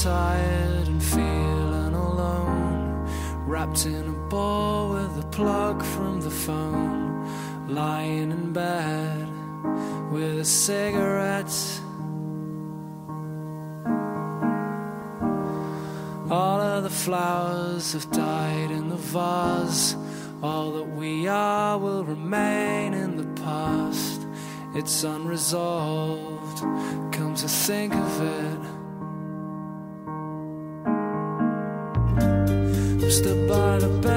tired and feeling alone, wrapped in a ball with a plug from the phone, lying in bed with a cigarette. All of the flowers have died in the vase. All that we are will remain in the past. It's unresolved, come to think of it. I'm stood by the bed